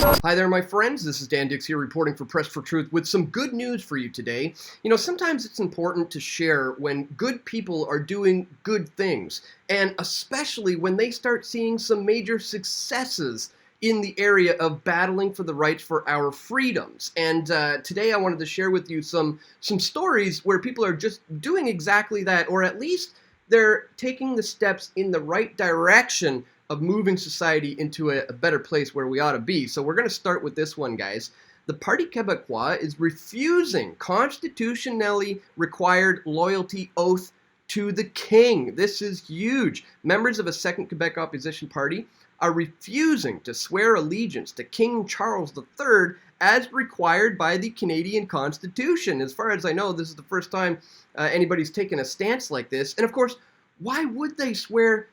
Hi there, my friends. This is Dan Dix here reporting for Press for Truth with some good news for you today. You know, sometimes it's important to share when good people are doing good things, and especially when they start seeing some major successes in the area of battling for the rights for our freedoms. And today I wanted to share with you some stories where people are just doing exactly that, or at least they're taking the steps in the right direction of moving society into a better place where we ought to be. So we're going to start with this one, guys. The Parti Québécois is refusing constitutionally required loyalty oath to the king. This is huge. Members of a second Quebec opposition party are refusing to swear allegiance to King Charles III as required by the Canadian Constitution. As far as I know, this is the first time anybody's taken a stance like this. And of course, why would they swear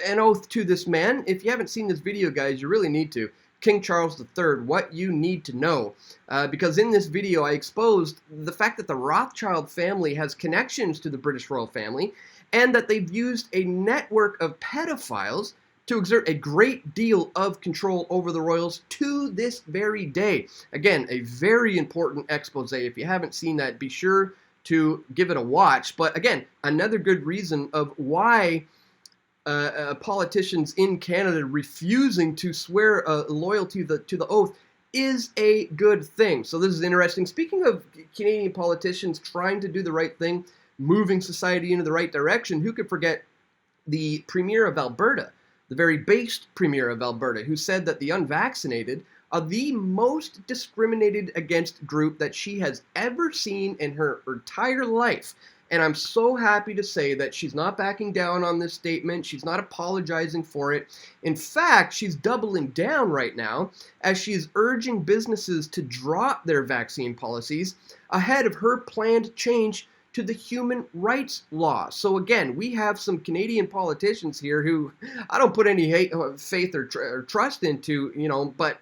an oath to this man? If you haven't seen this video, guys, you really need to. King Charles III, what you need to know. Because in this video, I exposed the fact that the Rothschild family has connections to the British royal family, and that they've used a network of pedophiles to exert a great deal of control over the royals to this very day. Again, a very important expose. If you haven't seen that, be sure to give it a watch. But again, another good reason of why politicians in Canada refusing to swear loyalty to the oath is a good thing. So this is interesting. Speaking of Canadian politicians trying to do the right thing, moving society into the right direction, who could forget the Premier of Alberta, the very based Premier of Alberta, who said that the unvaccinated are the most discriminated against group that she has ever seen in her entire life. And I'm so happy to say that she's not backing down on this statement. She's not apologizing for it. In fact, she's doubling down right now as she is urging businesses to drop their vaccine policies ahead of her planned change to the human rights law. So again, we have some Canadian politicians here who I don't put any faith or trust into, you know, but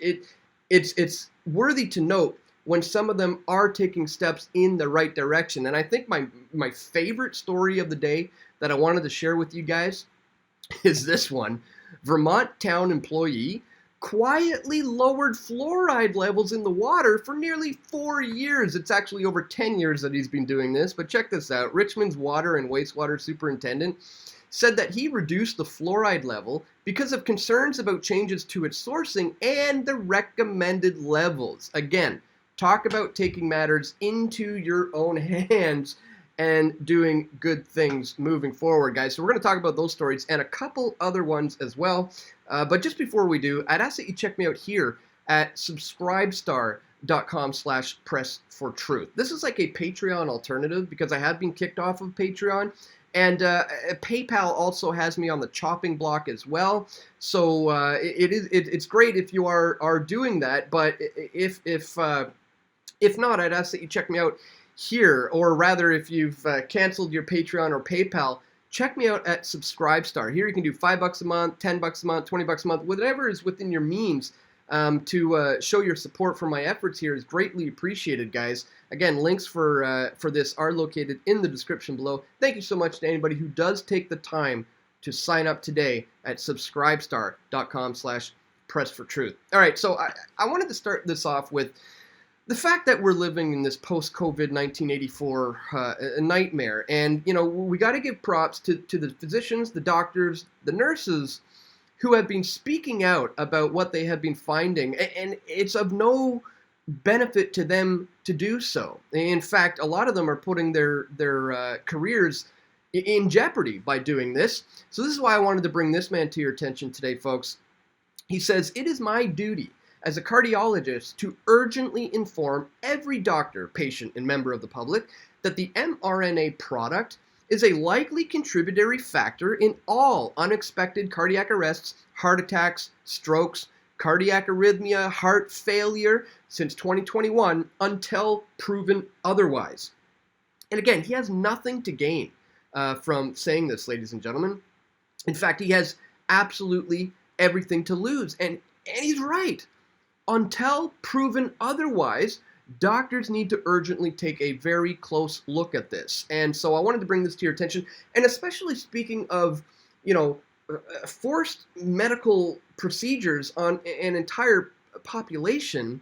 it's worthy to note when some of them are taking steps in the right direction. And I think my favorite story of the day that I wanted to share with you guys is this one. Vermont town employee quietly lowered fluoride levels in the water for nearly 4 years. It's actually over 10 years that he's been doing this, but check this out. Richmond's water and wastewater superintendent said that he reduced the fluoride level because of concerns about changes to its sourcing and the recommended levels. Again, talk about taking matters into your own hands and doing good things moving forward, guys. So we're going to talk about those stories and a couple other ones as well. But just before we do, I'd ask that you check me out here at subscribestar.com/pressfortruth. This is like a Patreon alternative because I have been kicked off of Patreon. And PayPal also has me on the chopping block as well. So it's great if you are doing that. But if not, I'd ask that you check me out here, or rather, if you've canceled your Patreon or PayPal, check me out at Subscribestar. Here you can do $5 a month, $10 a month, $20 a month, whatever is within your means to show your support for my efforts here is greatly appreciated, guys. Again, links for this are located in the description below. Thank you so much to anybody who does take the time to sign up today at subscribestar.com/pressfortruth. All right, so I wanted to start this off with the fact that we're living in this post-COVID 1984 nightmare. And, you know, we got to give props to the physicians, the doctors, the nurses who have been speaking out about what they have been finding. And it's of no benefit to them to do so. In fact, a lot of them are putting their careers in jeopardy by doing this. So this is why I wanted to bring this man to your attention today, folks. He says, "It is my duty as a cardiologist to urgently inform every doctor, patient, and member of the public that the mRNA product is a likely contributory factor in all unexpected cardiac arrests, heart attacks, strokes, cardiac arrhythmia, heart failure since 2021 until proven otherwise." And again, he has nothing to gain from saying this, ladies and gentlemen. In fact, he has absolutely everything to lose. And he's right. Until proven otherwise, doctors need to urgently take a very close look at this. And so I wanted to bring this to your attention, and especially speaking of, you know, forced medical procedures on an entire population,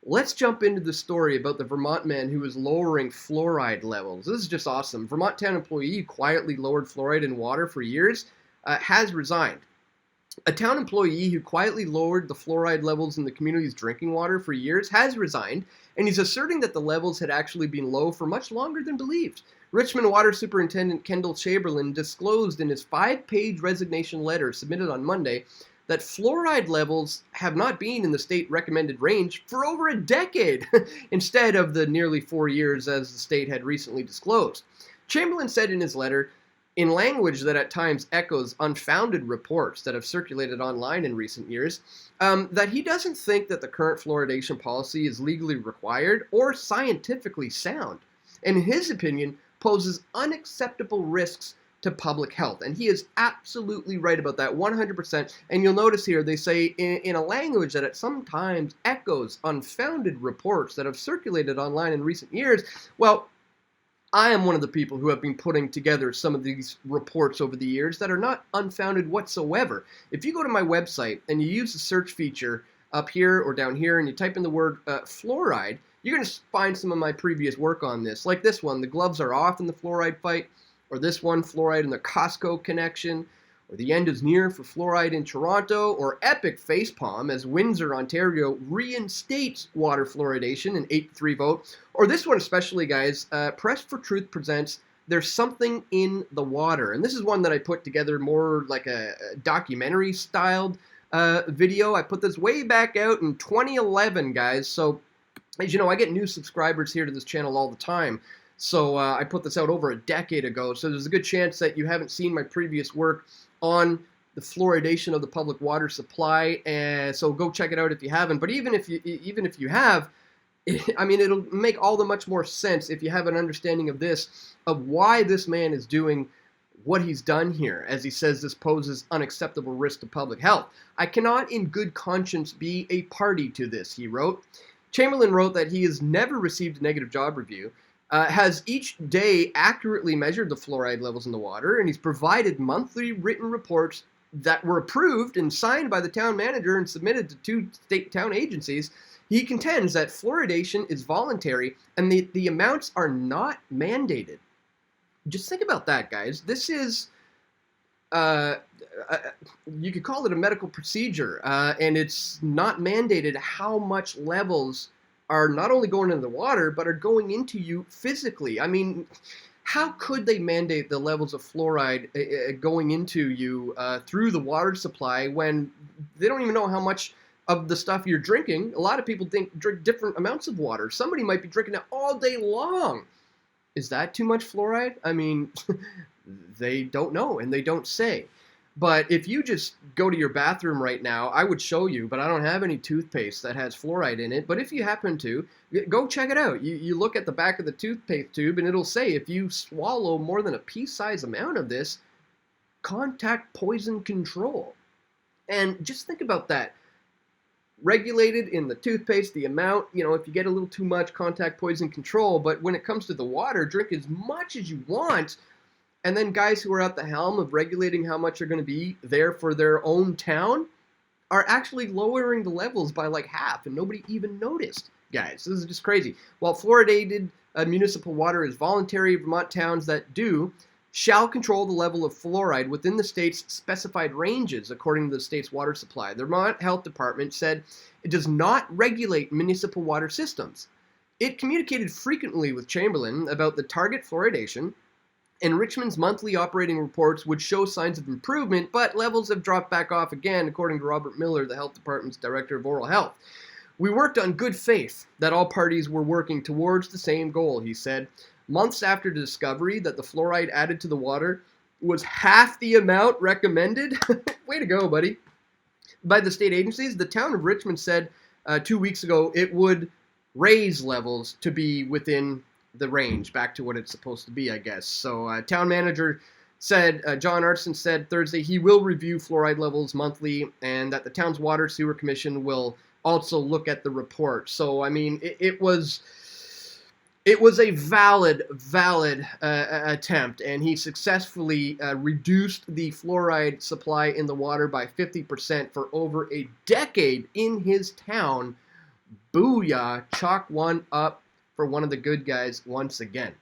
let's jump into the story about the Vermont man who was lowering fluoride levels. This is just awesome. Vermont town employee who quietly lowered fluoride in water for years has resigned. A town employee who quietly lowered the fluoride levels in the community's drinking water for years has resigned, and he's asserting that the levels had actually been low for much longer than believed. Richmond Water Superintendent Kendall Chamberlain disclosed in his 5-page resignation letter submitted on Monday that fluoride levels have not been in the state recommended range for over a decade, instead of the nearly 4 years as the state had recently disclosed. Chamberlain said in his letter, in language that at times echoes unfounded reports that have circulated online in recent years, that he doesn't think that the current fluoridation policy is legally required or scientifically sound, and in his opinion poses unacceptable risks to public health. And he is absolutely right about that, 100%. And you'll notice here they say in a language that at sometimes echoes unfounded reports that have circulated online in recent years. Well, I am one of the people who have been putting together some of these reports over the years that are not unfounded whatsoever. If you go to my website and you use the search feature up here or down here and you type in the word fluoride, you're going to find some of my previous work on this, like this one, the gloves are off in the fluoride fight, or this one, fluoride in the Costco connection, or the end is near for fluoride in Toronto, or epic facepalm as Windsor, Ontario reinstates water fluoridation in 8-3 vote, or this one especially, guys, Press for Truth presents There's Something in the Water. And this is one that I put together more like a documentary-styled video. I put this way back out in 2011, guys, so as you know, I get new subscribers here to this channel all the time. So I put this out over a decade ago, so there's a good chance that you haven't seen my previous work on the fluoridation of the public water supply, and so go check it out if you haven't. But even if you have, I mean, it'll make all the much more sense if you have an understanding of this, of why this man is doing what he's done here, as he says this poses unacceptable risk to public health. I cannot in good conscience be a party to this, he wrote. Chamberlain wrote that he has never received a negative job review, has each day accurately measured the fluoride levels in the water, and he's provided monthly written reports that were approved and signed by the town manager and submitted to 2 state town agencies. He contends that fluoridation is voluntary and the amounts are not mandated. Just think about that, guys. This is, you could call it a medical procedure, and it's not mandated how much levels are not only going into the water, but are going into you physically. I mean, how could they mandate the levels of fluoride going into you through the water supply when they don't even know how much of the stuff you're drinking? A lot of people drink different amounts of water. Somebody might be drinking it all day long. Is that too much fluoride? I mean, they don't know and they don't say. But if you just go to your bathroom right now, I would show you, but I don't have any toothpaste that has fluoride in it. But if you happen to, go check it out. You look at the back of the toothpaste tube and it'll say if you swallow more than a pea-sized amount of this, contact poison control. And just think about that. Regulated in the toothpaste, the amount, you know, if you get a little too much, contact poison control. But when it comes to the water, drink as much as you want. And then guys who are at the helm of regulating how much are going to be there for their own town are actually lowering the levels by like half, and nobody even noticed, guys. This is just crazy. While fluoridated municipal water is voluntary, Vermont towns that do shall control the level of fluoride within the state's specified ranges, according to the state's water supply. The Vermont Health Department said it does not regulate municipal water systems. It communicated frequently with Chamberlain about the target fluoridation, and Richmond's monthly operating reports would show signs of improvement, but levels have dropped back off again, according to Robert Miller, the health department's director of oral health. We worked on good faith that all parties were working towards the same goal, he said. Months after the discovery that the fluoride added to the water was half the amount recommended, way to go, buddy, by the state agencies, the town of Richmond said 2 weeks ago it would raise levels to be within the range, back to what it's supposed to be, I guess. So town manager said, John Artson said Thursday he will review fluoride levels monthly and that the town's Water Sewer Commission will also look at the report. So, I mean, it was It was a valid attempt, and he successfully reduced the fluoride supply in the water by 50% for over a decade in his town. Booyah! Chalk one up for one of the good guys once again.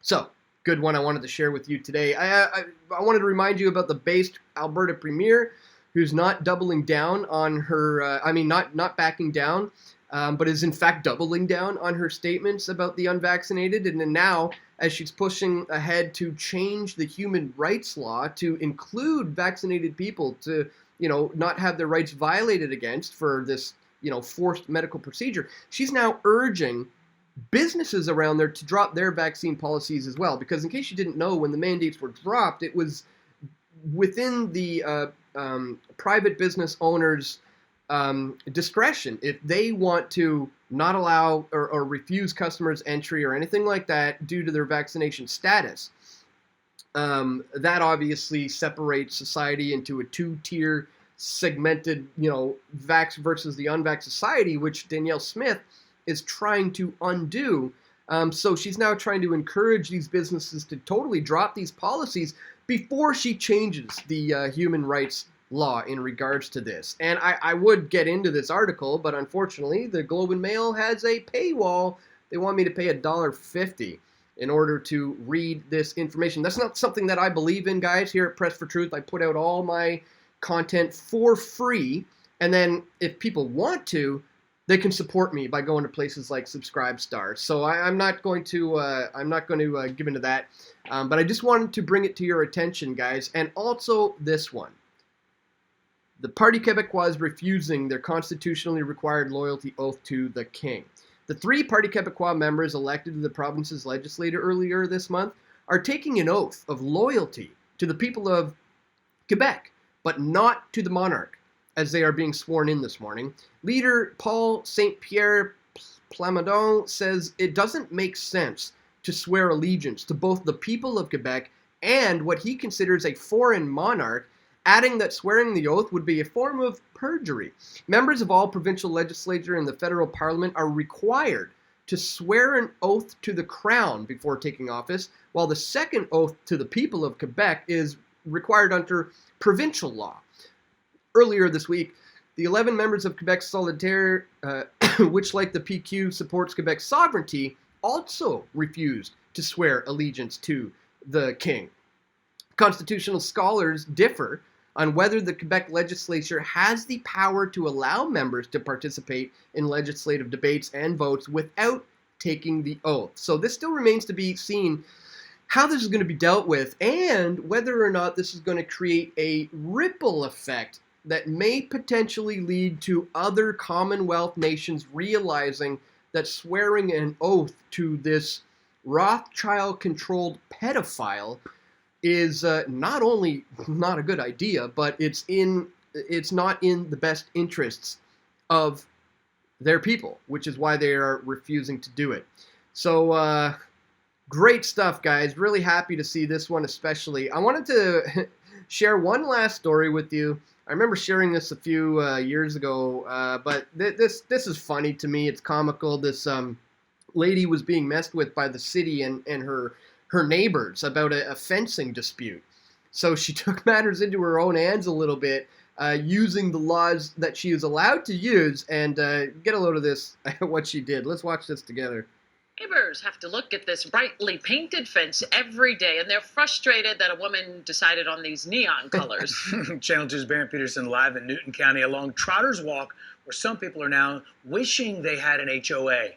So, good one I wanted to share with you today. I wanted to remind you about the based Alberta Premier, who's not doubling down on her, not backing down, but is in fact doubling down on her statements about the unvaccinated. And then now, as she's pushing ahead to change the human rights law to include vaccinated people to, not have their rights violated against for this, forced medical procedure, she's now urging businesses around there to drop their vaccine policies as well. Because in case you didn't know, when the mandates were dropped, it was within the private business owners' discretion. If they want to not allow or refuse customers entry or anything like that due to their vaccination status, that obviously separates society into a two-tier segmented, vax versus the unvax society, which Danielle Smith is trying to undo. So she's now trying to encourage these businesses to totally drop these policies before she changes the human rights law in regards to this. And I would get into this article, but unfortunately, the Globe and Mail has a paywall. They want me to pay $1.50 in order to read this information. That's not something that I believe in, guys. Here at Press for Truth, I put out all my content for free. And then if people want to, they can support me by going to places like Subscribestar. So I'm not going to give into that. But I just wanted to bring it to your attention, guys. And also this one. The Parti Québécois is refusing their constitutionally required loyalty oath to the King. The 3 Parti Québécois members elected to the province's legislature earlier this month are taking an oath of loyalty to the people of Quebec, but not to the monarch, as they are being sworn in this morning. Leader Paul St. Pierre Plamondon says it doesn't make sense to swear allegiance to both the people of Quebec and what he considers a foreign monarch, adding that swearing the oath would be a form of perjury. Members of all provincial legislature and the federal parliament are required to swear an oath to the crown before taking office, while the second oath to the people of Quebec is required under provincial law. Earlier this week, the 11 members of Quebec Solidaire, which like the PQ supports Quebec's sovereignty, also refused to swear allegiance to the King. Constitutional scholars differ on whether the Quebec legislature has the power to allow members to participate in legislative debates and votes without taking the oath. So this still remains to be seen how this is going to be dealt with and whether or not this is going to create a ripple effect that may potentially lead to other Commonwealth nations realizing that swearing an oath to this Rothschild-controlled pedophile is not only not a good idea, but it's not in the best interests of their people, which is why they are refusing to do it. So great stuff, guys. Really happy to see this one especially. I wanted to share one last story with you. I remember sharing this a few years ago, but this is funny to me. It's comical. This lady was being messed with by the city and her neighbors about a fencing dispute. So she took matters into her own hands a little bit, using the laws that she is allowed to use, and get a load of this, what she did. Let's watch this together. Neighbors have to look at this brightly painted fence every day, and they're frustrated that a woman decided on these neon colors. Channel 2's Barron Peterson live in Newton County along Trotter's Walk, where some people are now wishing they had an HOA.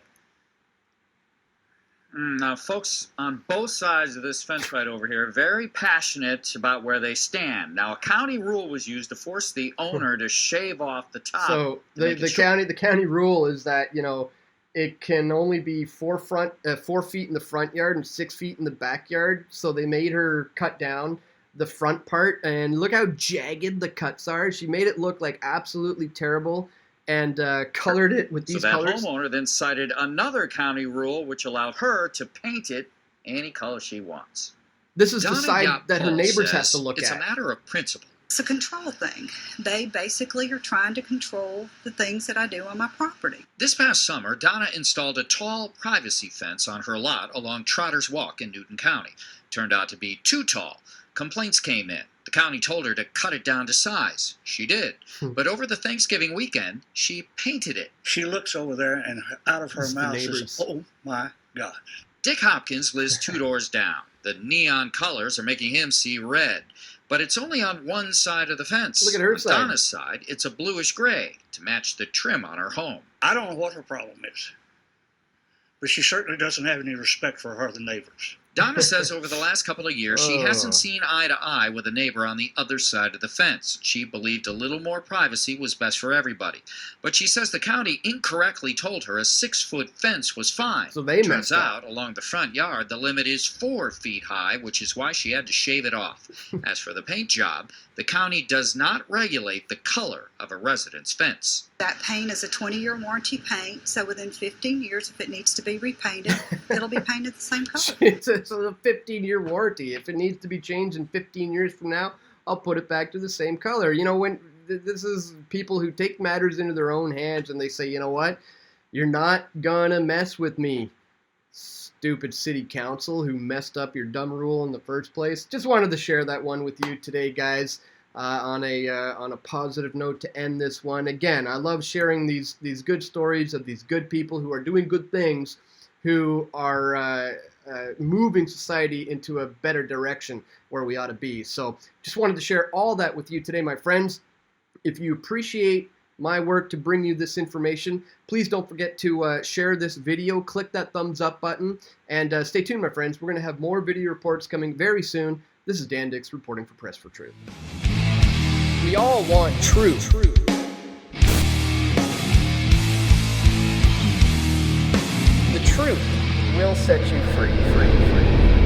Now, folks on both sides of this fence right over here are very passionate about where they stand. Now, a county rule was used to force the owner to shave off the top. So the county rule is that, it can only be 4 feet in the front yard and 6 feet in the backyard. So they made her cut down the front part, and look how jagged the cuts are. She made it look like absolutely terrible, and colored it with these colors. So that homeowner then cited another county rule which allowed her to paint it any color she wants. This is the side that her neighbors have to look at. It's a matter of principle. It's a control thing. They basically are trying to control the things that I do on my property. This past summer, Donna installed a tall privacy fence on her lot along Trotter's Walk in Newton County. Turned out to be too tall. Complaints came in. The county told her to cut it down to size. She did. But over the Thanksgiving weekend, she painted it. She looks over there and out of her It's the mouth neighbors. says, "Oh my God." Dick Hopkins lives 2 doors down. The neon colors are making him see red. But it's only on one side of the fence. Look at her On side. Donna's side, it's a bluish gray to match the trim on her home. I don't know what her problem is, but she certainly doesn't have any respect for her other neighbors. Donna says over the last couple of years, she Oh. hasn't seen eye to eye with a neighbor on the other side of the fence. She believed a little more privacy was best for everybody. But she says the county incorrectly told her a 6-foot fence was fine. So they Turns messed up. out, along the front yard, the limit is 4 feet high, which is why she had to shave it off. As for the paint job, the county does not regulate the color of a resident's fence. That paint is a 20-year warranty paint, so within 15 years, if it needs to be repainted, it'll be painted the same color. It's a 15-year warranty. If it needs to be changed in 15 years from now, I'll put it back to the same color. You know, when this is people who take matters into their own hands and they say, you know what, you're not gonna mess with me, stupid city council who messed up your dumb rule in the first place. Just wanted to share that one with you today, guys. On a positive note to end this one. Again, I love sharing these good stories of these good people who are doing good things, who are moving society into a better direction where we ought to be. So just wanted to share all that with you today, my friends. If you appreciate my work to bring you this information, please don't forget to share this video, click that thumbs up button, and stay tuned, my friends. We're going to have more video reports coming very soon. This is Dan Dix reporting for Press for Truth. We all want truth. The truth will set you free.